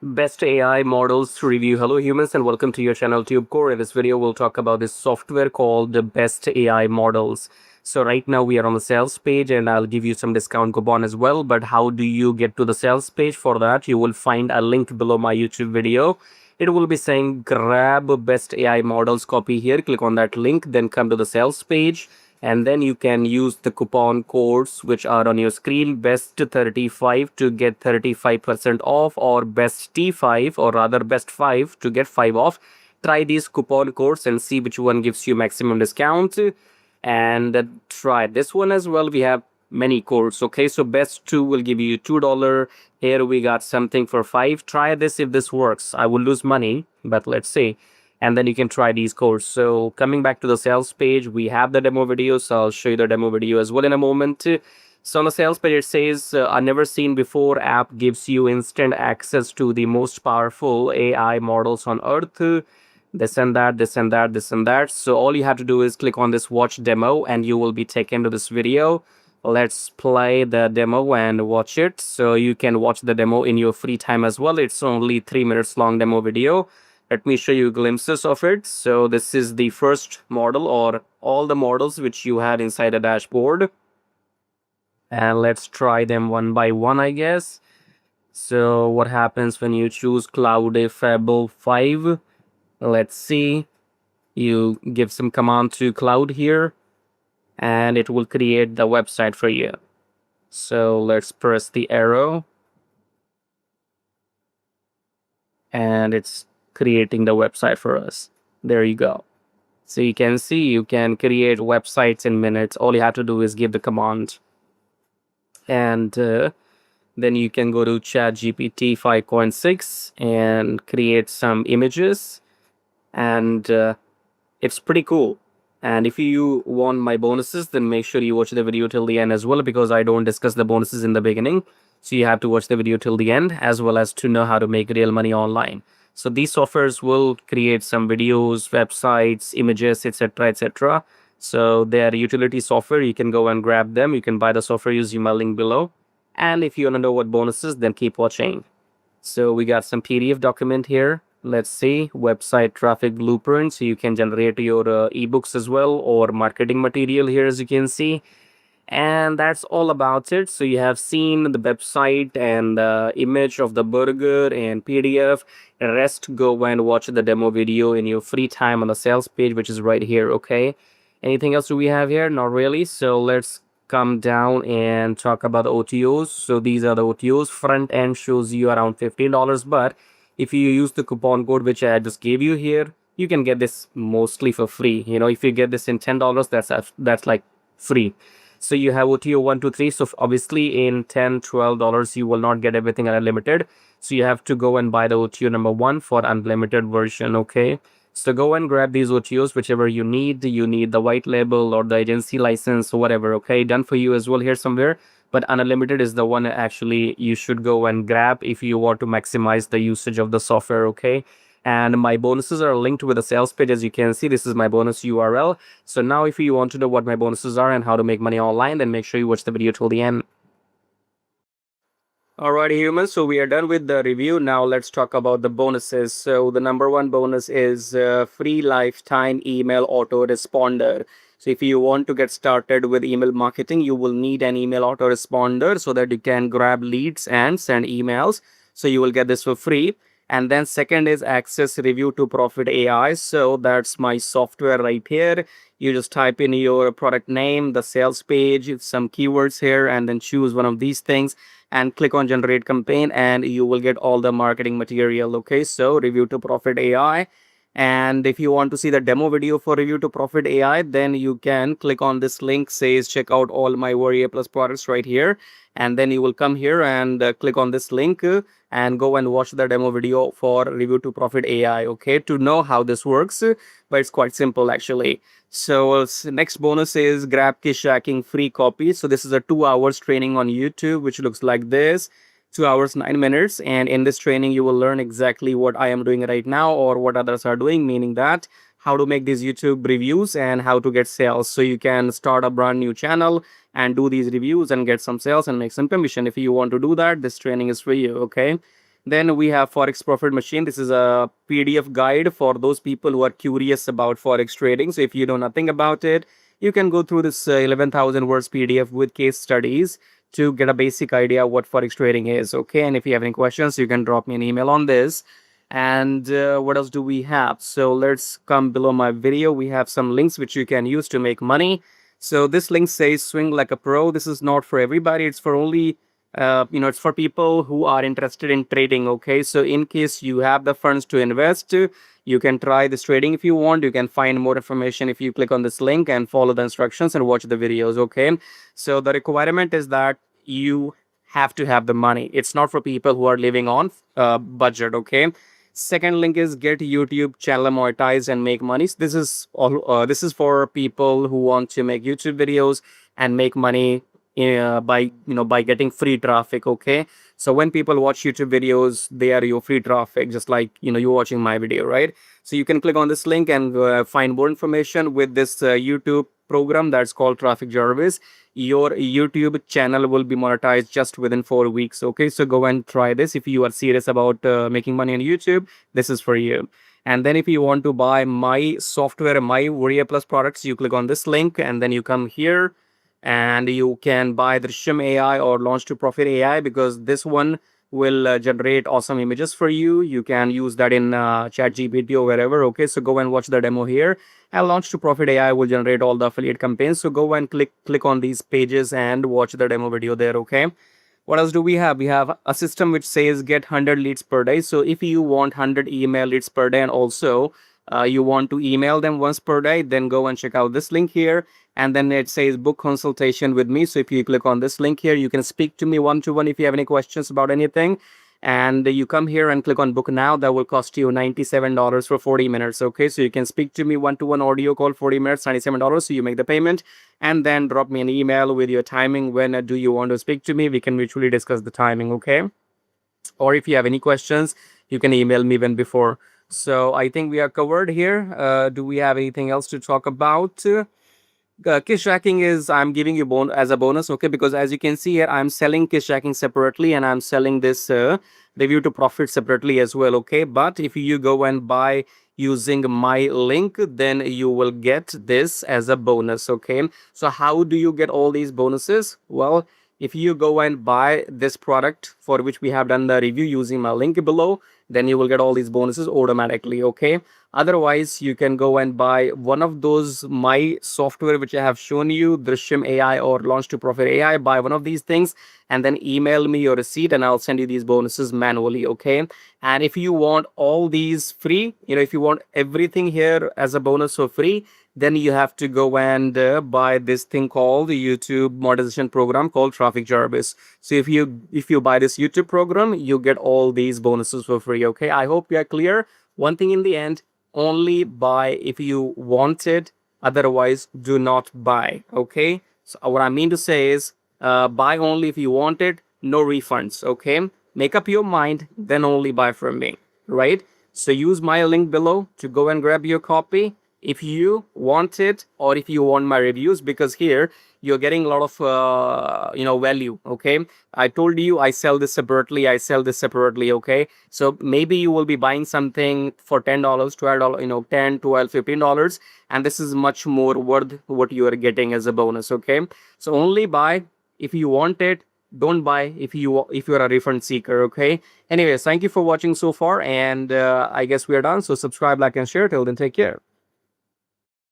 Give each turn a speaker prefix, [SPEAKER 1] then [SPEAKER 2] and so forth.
[SPEAKER 1] Best AI models review. Hello humans and welcome to your channel TubeCore. In this video we'll talk about this software called the Best AI Models. So right now we are on the sales page and I'll give you some discount coupon as well. But how do you get to the sales page? For that you will find a link below my YouTube video. It will be saying grab Best AI Models, copy here, click on that link, then come to the sales page. And then you can use the coupon codes which are on your screen, best 35 to get 35% off, or best T5 or rather best 5 to get 5 off. Try these coupon codes and see which one gives you maximum discount, and try this one as well. We have many codes. Okay, so best 2 will give you $2. Here we got something for 5. Try this. If this works, I will lose money, but let's see. And then you can try these codes. So coming back to the sales page, we have the demo video, so I'll show you the demo video as well in a moment. So on the sales page it says a never seen before app gives you instant access to the most powerful AI models on earth. This and that, this and that, this and that. So all you have to do is click on this watch demo and you will be taken to this video. Let's play the demo and watch it. So you can watch the demo in your free time as well. It's only 3 minutes long demo video. Let me show you glimpses of it. So this is the first model, or all the models which you had inside the dashboard. And let's try them one by one, I guess. So what happens when you choose Cloud Fable 5? Let's see. You give some command to Cloud here, and it will create the website for you. So let's press the arrow. And it's creating the website for us. There you go. So you can see you can create websites in minutes. All you have to do is give the command, and then you can go to ChatGPT 5.6 and create some images, and it's pretty cool. And if you want my bonuses, then make sure you watch the video till the end as well, because I don't discuss the bonuses in the beginning. So you have to watch the video till the end, as well as to know how to make real money online. So these softwares will create some videos, websites, images, etc., etc. So they are utility software. You can go and grab them. You can buy the software using my link below. And if you want to know what bonuses, then keep watching. So we got some PDF document here. Let's see, website traffic blueprint. So you can generate your ebooks as well, or marketing material here, as you can see. And that's all about it. So you have seen the website and the image of the burger and PDF. The rest, go and watch the demo video in your free time on the sales page, which is right here. Okay, anything else do we have here? Not really. So let's come down and talk about the OTOs. So these are the OTOs. Front end shows you around $15, but if you use the coupon code which I just gave you here, you can get this mostly for free. You know, if you get this in $10, that's like free. So you have OTO 1, 2, 3. So obviously in $10, $12 you will not get everything unlimited. So you have to go and buy the OTO number 1 for unlimited version. Okay, so go and grab these OTOs, whichever you need. You need the white label or the agency license or whatever. Okay, done for you as well here somewhere. But unlimited is the one actually you should go and grab if you want to maximize the usage of the software. Okay, and my bonuses are linked with the sales page. As you can see, this is my bonus URL. So now if you want to know what my bonuses are and how to make money online, then make sure you watch the video till the end. Alrighty humans, so we are done with the review. Now let's talk about the bonuses. So the number 1 bonus is free lifetime email autoresponder. So if you want to get started with email marketing, you will need an email autoresponder so that you can grab leads and send emails. So you will get this for free. And then second is access review to profit AI. So that's my software right here. You just type in your product name, the sales page, some keywords here, and then choose one of these things and click on generate campaign, and you will get all the marketing material. Okay, so review to profit AI. And if you want to see the demo video for review to profit AI, then you can click on this link, says check out all my Warrior Plus products right here. And then you will come here and click on this link and go and watch the demo video for review to profit AI. Okay, to know how this works, but it's quite simple actually. So next bonus is grab Kishacking free copy. So this is a 2 hours training on YouTube, which looks like this. 2 hours 9 minutes, and in this training you will learn exactly what I am doing right now or what others are doing, meaning that how to make these YouTube reviews and how to get sales. So you can start a brand new channel and do these reviews and get some sales and make some commission. If you want to do that, this training is for you. Okay, Then we have Forex Profit Machine. This is a PDF guide for those people who are curious about Forex trading. So if you know nothing about it, you can go through this 11,000 words PDF with case studies to get a basic idea what Forex trading is. Okay. And if you have any questions, you can drop me an email on this. And what else do we have? So let's come below my video. We have some links which you can use to make money. So this link says swing like a pro. This is not for everybody. It's for only it's for people who are interested in trading. Okay, so in case you have the funds to invest, you can try this trading if you want. You can find more information if you click on this link and follow the instructions and watch the videos. Okay, so the requirement is that you have to have the money. It's not for people who are living on budget. Okay. Second link is get YouTube channel monetized and make money. So this is all. This is for people who want to make YouTube videos and make money by by getting free traffic. Okay, so when people watch YouTube videos, they are your free traffic, just like you're watching my video, right? So you can click on this link and find more information with this YouTube program that's called Traffic Jarvis. Your YouTube channel will be monetized just within 4 weeks. Okay, so go and try this if you are serious about making money on YouTube. This is for you. And then if you want to buy my software, my Warrior Plus products, you click on this link and then you come here and you can buy the Shim AI or Launch to Profit AI, because this one will generate awesome images for you. You can use that in ChatGPT or wherever. Okay, so go and watch the demo here. And Launch to Profit AI will generate all the affiliate campaigns. So go and click on these pages and watch the demo video there. Okay. What else do we have? We have a system which says get 100 leads per day. So if you want 100 email leads per day and also you want to email them once per day, then go and check out this link here. And then it says book consultation with me. So if you click on this link here, you can speak to me one-to-one if you have any questions about anything. And you come here and click on book now. That will cost you $97 for 40 minutes. Okay, so you can speak to me one-to-one audio call, 40 minutes, $97. So you make the payment and then drop me an email with your timing. When do you want to speak to me? We can mutually discuss the timing. Okay, or if you have any questions, you can email me when before. So I think we are covered here. Do we have anything else to talk about? Kiss tracking is I'm giving you as a bonus. Okay, because as you can see here, I'm selling kiss tracking separately and I'm selling this review to profit separately as well. Okay, but if you go and buy using my link, then you will get this as a bonus. Okay, so how do you get all these bonuses? Well, if you go and buy this product for which we have done the review using my link below, then you will get all these bonuses automatically. Okay, otherwise you can go and buy one of those my software which I have shown you, Drishyam AI or Launch to Profit AI. Buy one of these things and then email me your receipt and I'll send you these bonuses manually. Okay, and if you want all these free, if you want everything here as a bonus for free, then you have to go and buy this thing called the YouTube monetization program called Traffic Jarvis. So if you buy this YouTube program, you get all these bonuses for free. Okay, I hope you are clear. One thing in the end, only buy if you want it, otherwise do not buy. Okay, so what I mean to say is buy only if you want it, no refunds. Okay, make up your mind, then only buy from me, right? So use my link below to go and grab your copy if you want it, or if you want my reviews, because here you're getting a lot of value. Okay, I told you I sell this separately. Okay, so maybe you will be buying something for $10, $12, 10, 12, $15, and this is much more worth what you are getting as a bonus. Okay, so only buy if you want it, don't buy if you're a refund seeker. Okay, anyways, thank you for watching so far, and I guess we are done. So subscribe, like, and share. Till then, take care.